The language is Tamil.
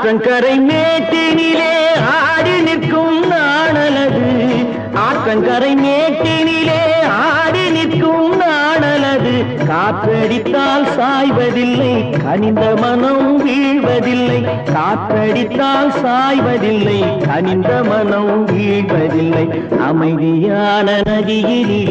ஆற்றங்கரை மேட்டினிலே ஆடி நிற்கும் நாணலது ஆற்றங்கரை மேட்டினிலே ஆடி நிற்கும் நாணலது காற்றடித்தால் சாய்வதில்லை கனிந்த மனம் வீழ்வதில்லை காற்றடித்தால் சாய்வதில்லை கனிந்த மனம் வீழ்வதில்லை அமைதியான நதியிலே